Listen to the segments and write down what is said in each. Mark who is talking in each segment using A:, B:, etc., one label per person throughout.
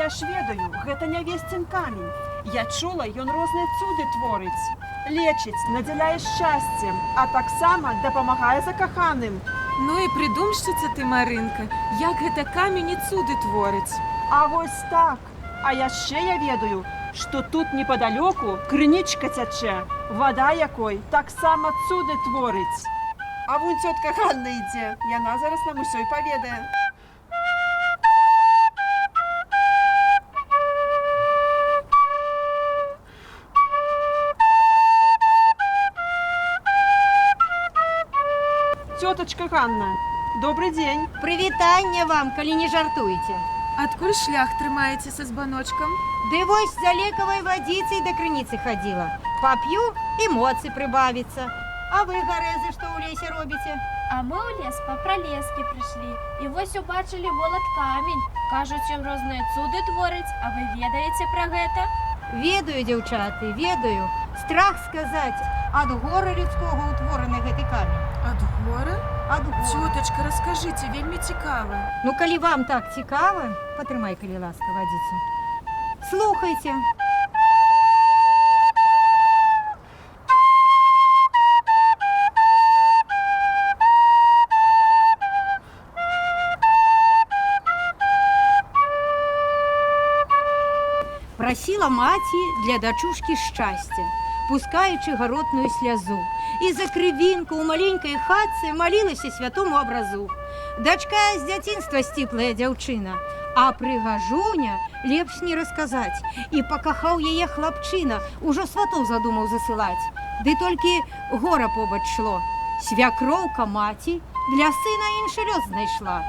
A: Я ж ведаю, гэта нявесцін камень. Я чула, ён розныя цуды творыць. Лечыць, надзяляе шчасцем, а таксама дапамагае закаханым.
B: Ну і прыдумшчыца ты, Марынка, як гэта камень і цуды творыць.
A: А вось так. А яшчэ я ведаю, што тут непадалёку крынічка цячэ, вада якой таксама цуды творыць. А вунь цётка Ганна ідзе, яна зараз нам усё і паведае. Цётачка Ганна, добрый дзень.
C: Прывітанне вам, калі не жартуеце.
B: Адкуль шлях трымаеце са збаночкам?
C: Ды вось за лекавай вадзіцай да крыніцы хадзіла. Пап'ю і моцы прыбавіцца. А вы, гарэзы, што ў лесе робіце?
D: А мы ў лес па пралескі прыйшлі. І вось убачылі волат камень. Кажуць, ён розныя цуды творыць, а вы ведаеце пра гэта?
C: Ведаю, дзяўчаты, ведаю. Страх сказаць, ад гора людскога ўтвораны гэты камень.
B: Ад гора?
C: Ад гора.
B: Цётачка, раскажыце, вельмі цікава.
C: Ну, калі вам так цікава, патрымай, калі ласка, вадзіцу. Слухайце. Прасіла маці для дачушкі шчасця, пускаючы гаротную слязу. І за крывінку ў маленькай хатцы малілася святому абразу. Дачка з дзяцінства сціплая дзяўчына, а прыгажуня лепш не расказаць. І пакахаў яе хлапчына, ужо сватоў задумаў засылаць. Ды толькі гора побач шло. Свякроўка маці для сына іншы лёс знайшла,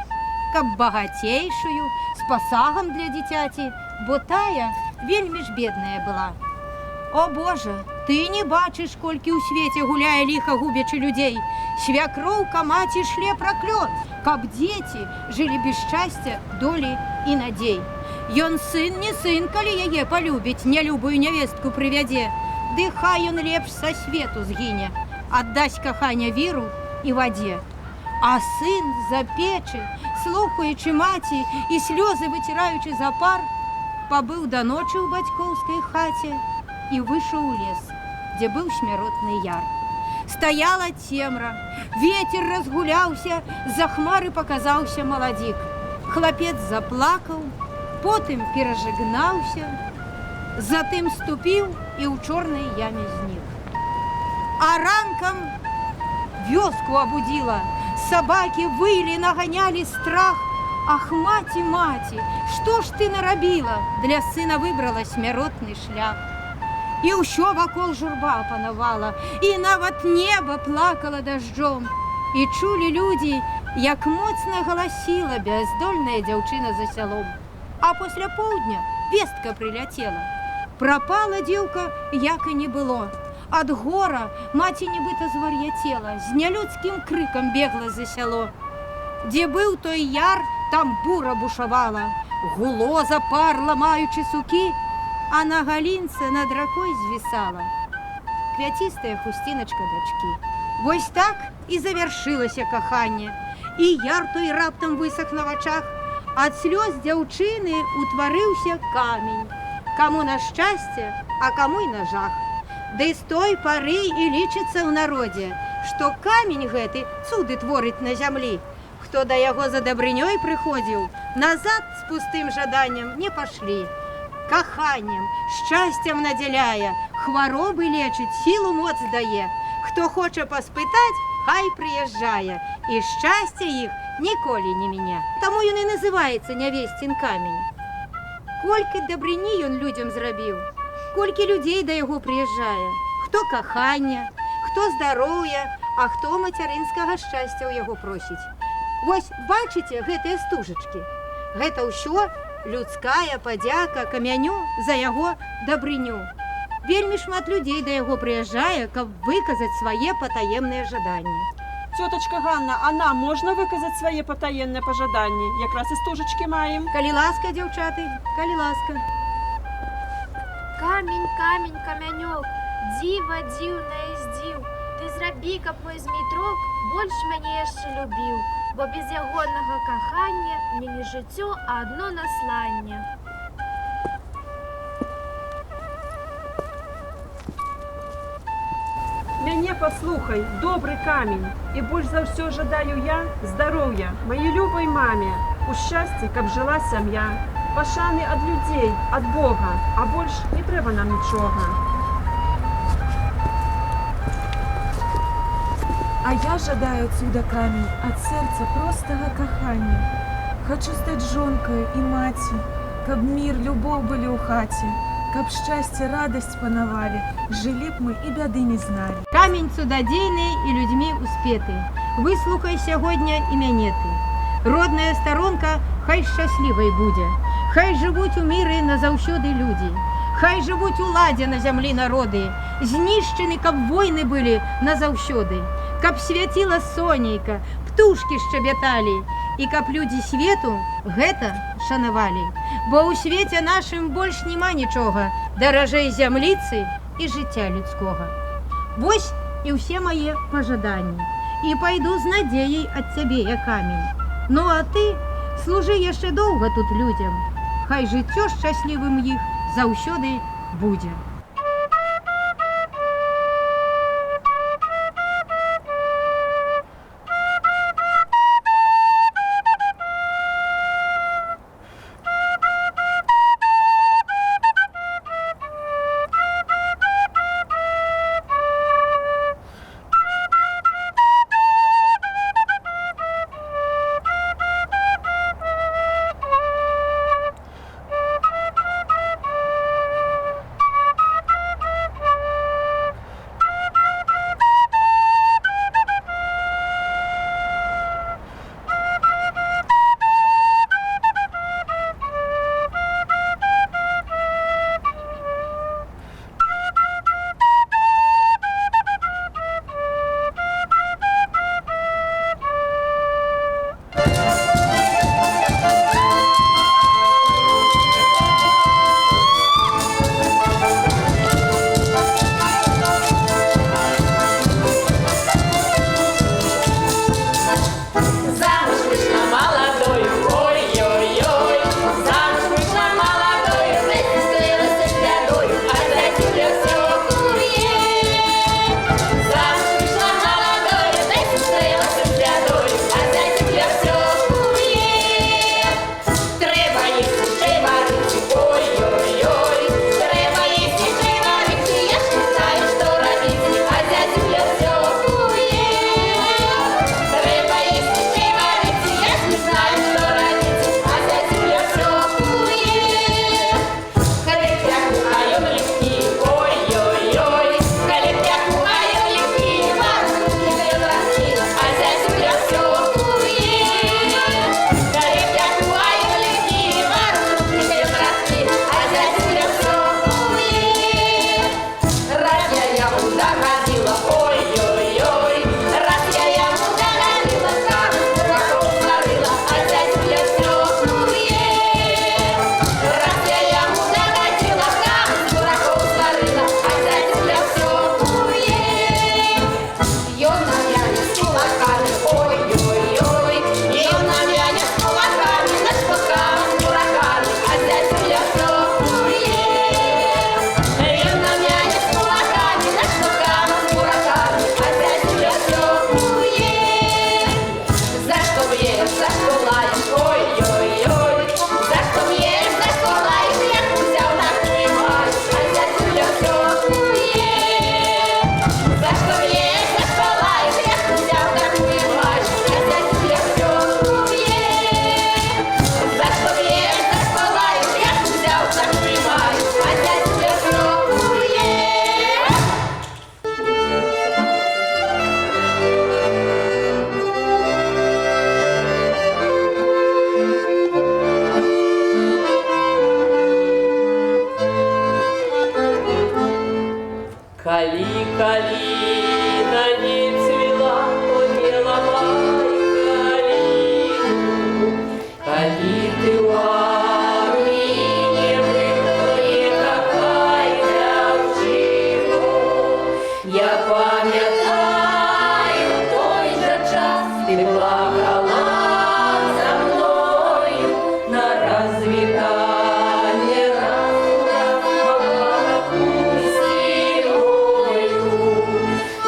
C: каб багацейшую, з пасагам для дзіцяці, бо тая вельмі ж бедная была. О, Боже, ты не бачыш, колькі ў свеце гуляе ліха, губячы людзей. Свякроўка маці шле праклён, каб дзеці жылі без шчасця, долі і надзей. Ён сын не сын, калі яе палюбіць, нялюбую нявестку прывядзе. Ды хай ён лепш са свету згіне, аддасць кахання віру і вадзе. А сын за печы, слухаючы маці і слёзы выціраючы за пар, пабыў да ночы ў бацькоўскай хаце і выйшаў у лес, дзе быў смяротны яр. Стаяла цемра, ветер разгуляўся, за хмары паказаўся маладзік. Хлапец заплакаў, потым перажыгнаўся, затым ступіў і ў чорнай яме знік. А ранкам вёску абудзіла, сабакі вылі, наганялі страх. Ах, маці, маці, што ж ты нарабіла? Для сына выбрала смяротны шлях. І ўсё вакол журба панавала, і нават неба плакала дажджом. І чулі людзі, як моцна галасіла бяздольная дзяўчына за сялом. А пасля поўдня вестка прыляцела. Прапала дзеўка, як і не было. Ад гора маці нібыта звар'яцела, з нялюдскім крыкам бегла за сяло. Дзе быў той яр, там бура бушавала, гуло запар, ламаючы сукі, а на галінцы над ракой звісала квяцістая хусціначка дачкі. Вось так і завяршылася каханне, і яр той раптам высах на вачах. Ад слёз дзяўчыны утварыўся камень, каму на шчасце, а каму і на жах. Ды з той пары і лічыцца ў народзе, што камень гэты цуды творыць на зямлі. Хто да яго за дабрынёй прыходзіў, назад з пустым жаданнем не пашлі. Каханнем, шчасцем надзяляе, хваробы лечыць, сілу моц дае. Хто хоча паспытаць, хай прыязджае, і шчасце іх ніколі не мяне. Таму ён і называецца нявесцін камень. Колькі дабрыні ён людзям зрабіў, колькі людзей да яго прыязджае. Хто кахання, хто здароўя, а хто мацярынскага шчасця ў яго просіць. Вось бачыце гэтыя стужачкі? Гэта ўсё людская падзяка камяню за яго дабрыню. Вельмі шмат людзей да яго прыязджае, каб выказаць свае патаемныя жаданні.
A: Цётачка Ганна, а нам можна выказаць свае патаемныя пажаданні? Якраз і стужачкі маем.
C: Калі ласка, дзяўчаты, калі ласка.
D: Камень, камень, камянёк, дзіва дзіўнае здзіў. Ты зрабі, каб мой змейтрок больш мяне яшчэ любіў, бо без ягонага кахання мне не жыццё, а адно насланне.
A: послухай, добрий камінь. І більш за все жадаю я здоров'я моїй любой мамі, у щасті, каб жила сім'я, пошани від людей, від Бога, а більш не треба нам нічого.
B: А я жадаю отсюда камень от сердца простого кохання. Хочу стать жонкою і маті, каб мир, любов были у хаті, каб счастье, радость панавали, жили б мы і бяды не знали.
C: Камінь цудодійний і людьми успетий. Вислухай сьогодні і мяне ти. Родная сторонка хай щасливой буде. Хай живуть у мирі назавсюди люди. Хай живуть у ладі на землі народи. Знищені, каб войни були назавсюди. Каб святила сонейка, птушки щебетали. І каб люди свету гэта шанавалі. Бо у свеце нашым больш нема нічога даражэй зямліцы і жыцця людскога. Вось і ўсе мае пажаданні. І пайду з надзеяй ад цябе я камень. Ну а ты служы яшчэ доўга тут людзям. Хай жыццё шчаслівым іх заўсёды будзе.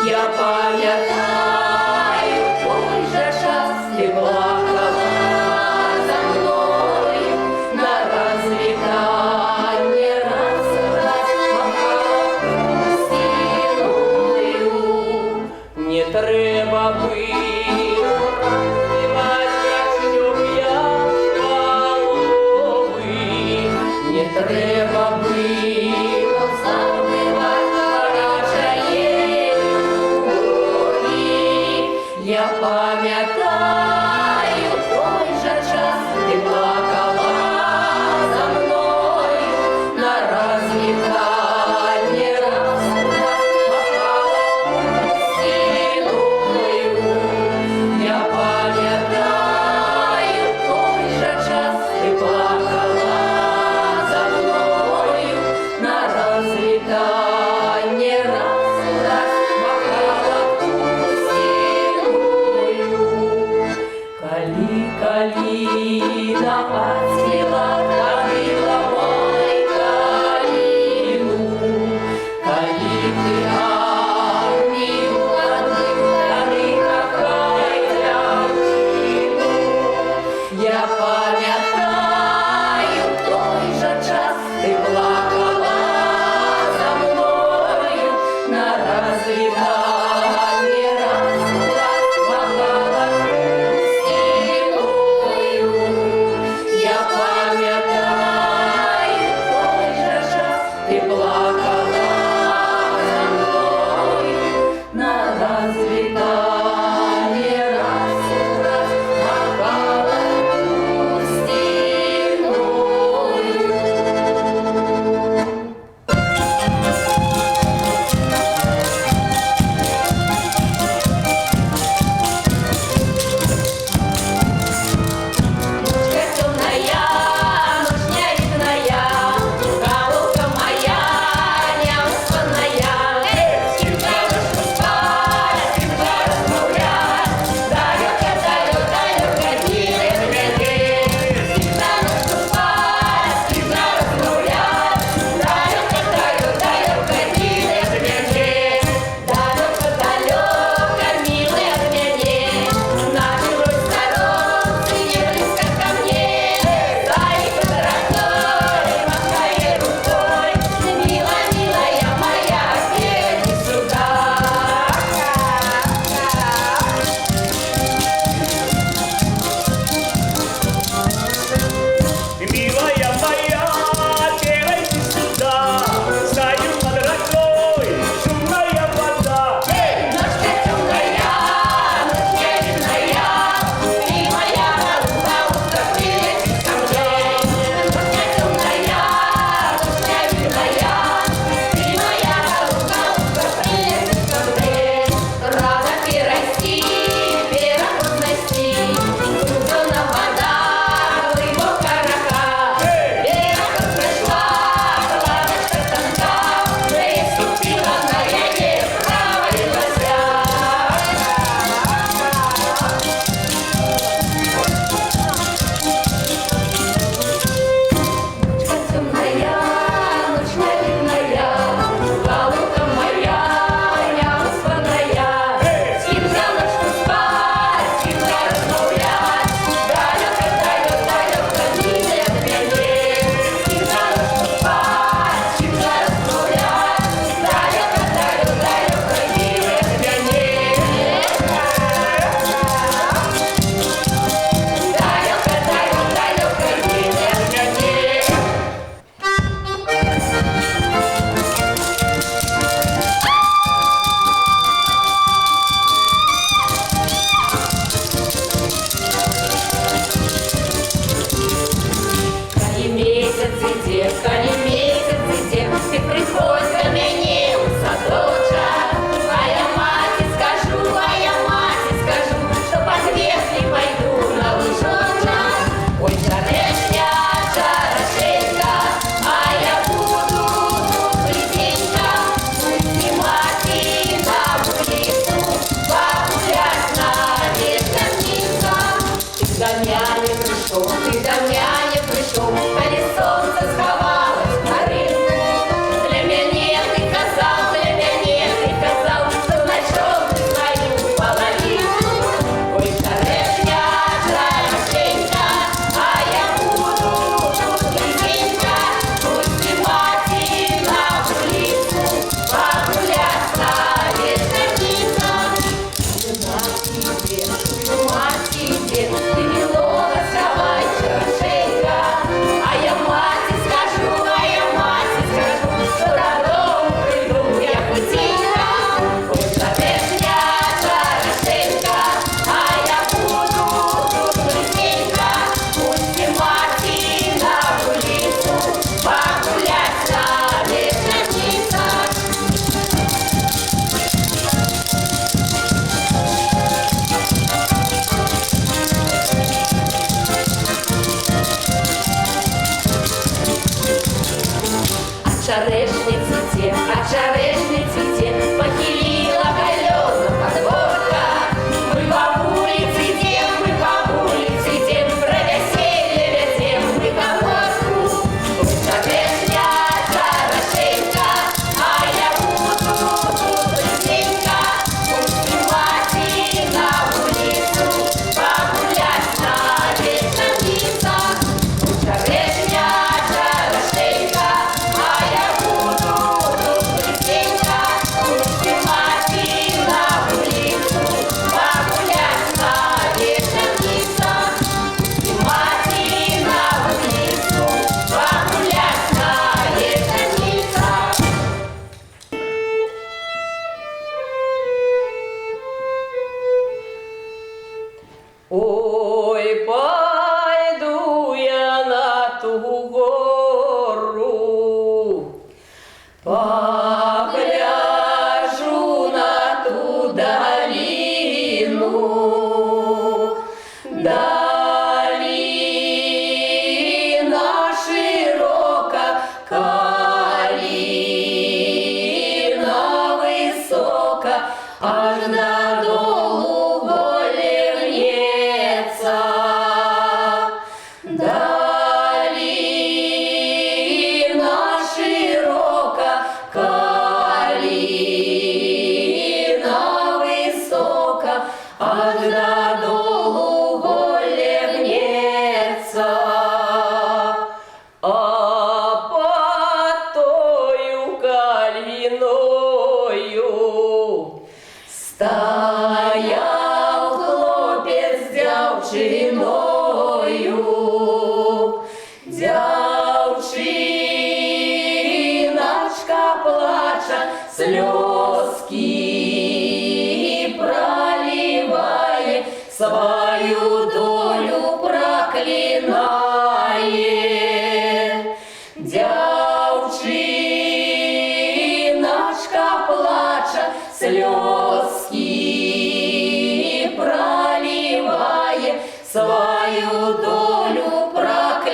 E: Я черешні цвіте, а черешні цвіте, похилила колеса подводка. Мы по улице идем, мы по улице идем, про веселье ведем мы колодку. Черешня, хорошенька, а я буду тут близенько. Пусть мать на улицу погулять на вечерницах. Черешня, хорошенька, а я буду тут близенько. Пусть мать на улицу погулять на вечерницах. Мать на улицу погулять на вечерницах. Ой, пойду я на ту гору, погляжу на ту долину. Долина широка, калина высока, аж додолу голе гнется. Долина широка, калина высока, аж додолу голе гнется. А под тою калиною стоял хлопец с дівчиною. Дівчиночка плача, сльозки проливає, свою долю проклинає. Дівчиночка плача, сльозки проливає, свою долю проклинає.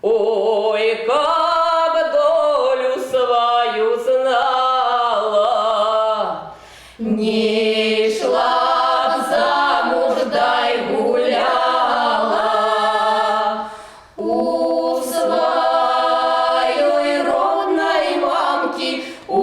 E: Ой, как долю свою знала, не шла б замуж, да й гуляла. У своей родной мамки, у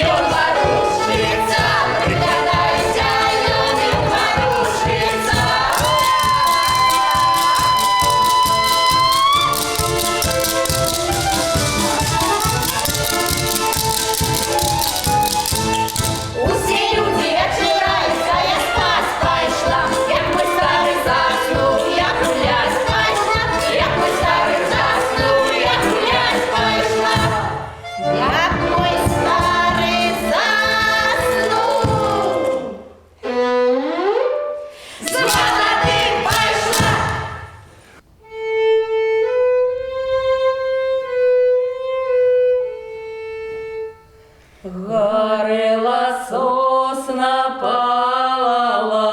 E: и он ворушится, приглядайся, и он ворушится. Усе люди отжираються, я спать пайшла, як мой старий заснув, я гулять пайшла, як мой старий заснув, я гулять пайшла, як мой старий заснув, з молодим пайшла. Горела сосна палала,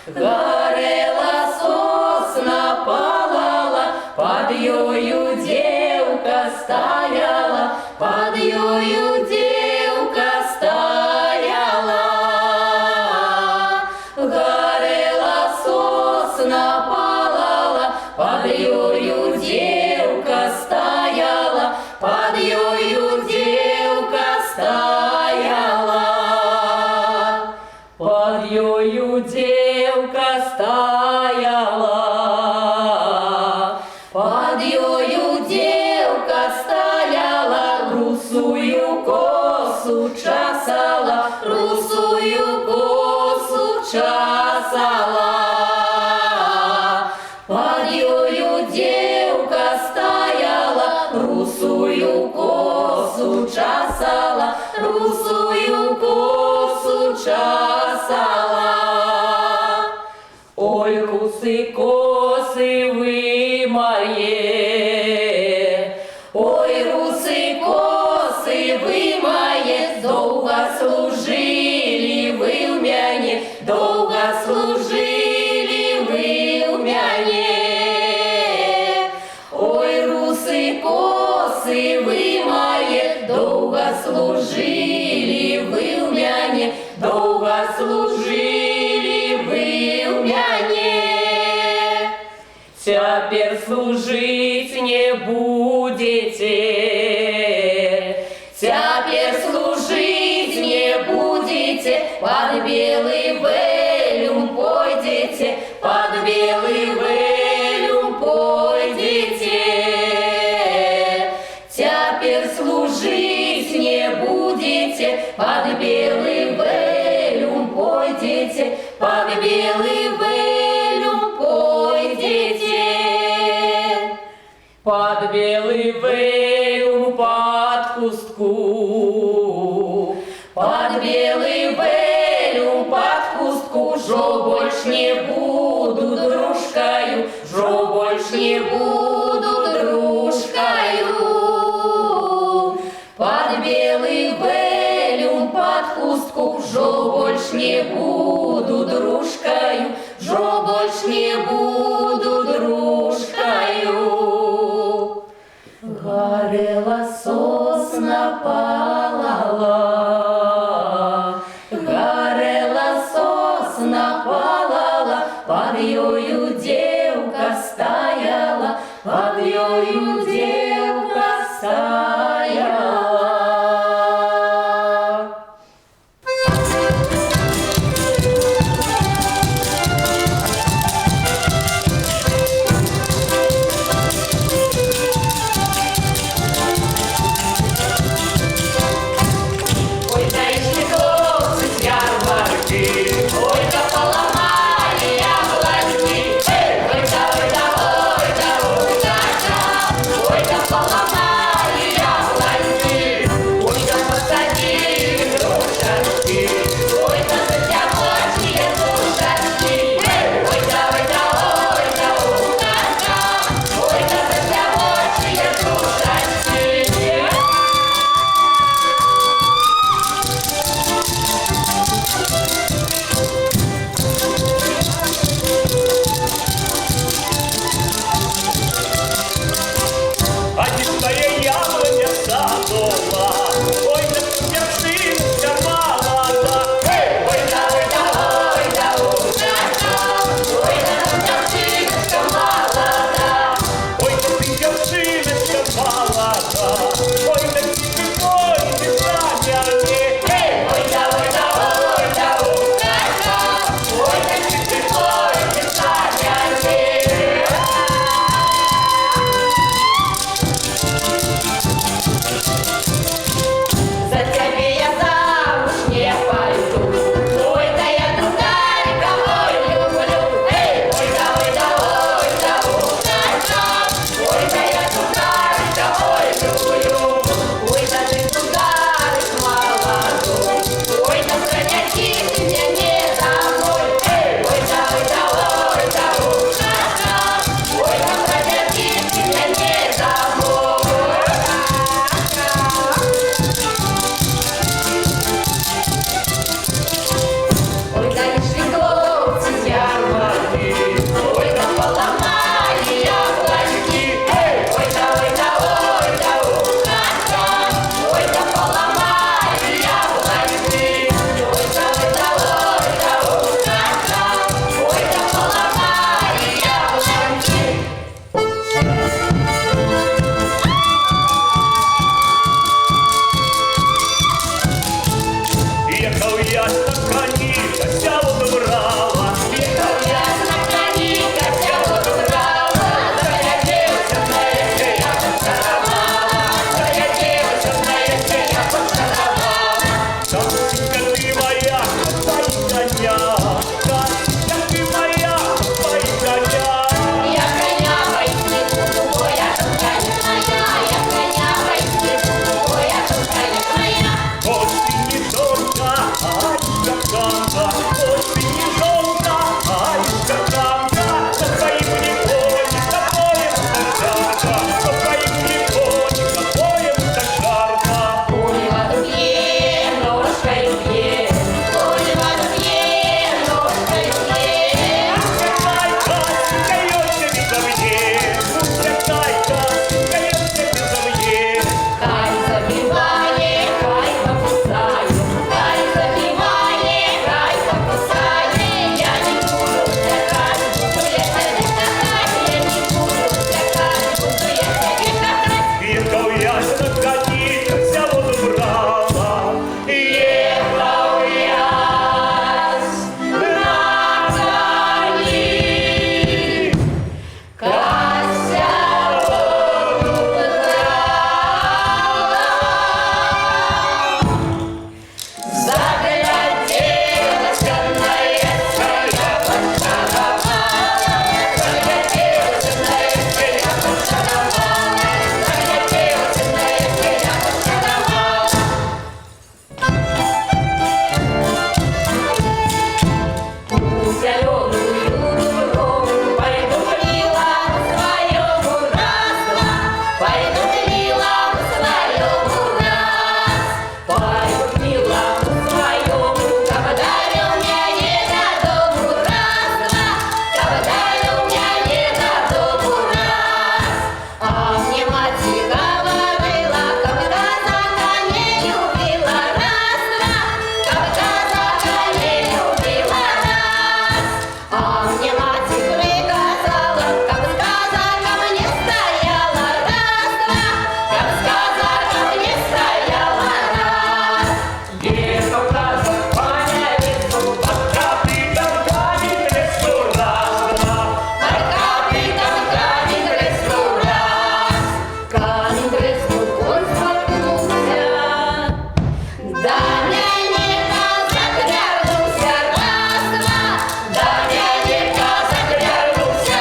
E: горела сосна палала, под ёю девка стояла, под ёю девка стояла. Горела сосна палала, под ёю девка стояла, под ёю девка стояла, под ёю девка стояла, под ёю девка стояла, русую косу чесала, русую косу чесала. Под ёю девка стояла, русую косу чесала, русую косу чесала. Ой, русы косы вы мои, ой, русы косы вы мои, долго служили вы у меня, долго служили вы у меня. Ой, русы косы вы мои, долго служили вы у меня, долго служили вы у меня. Теперь служить не будете, теперь служить не будете, под белый велюм пойдете, под белый велюм пойдете. Теперь служить не будете, под белый велюм пойдете, под белый велюм пойдете. Под белый велюм, под хустку, под белый велюм, под хустку, жо больше не буду дружкою, жо больше не буду дружкою. Под белый велюм, под хустку, жо больше не буду дружкою, жо больше не буду дружкою. Горела сосна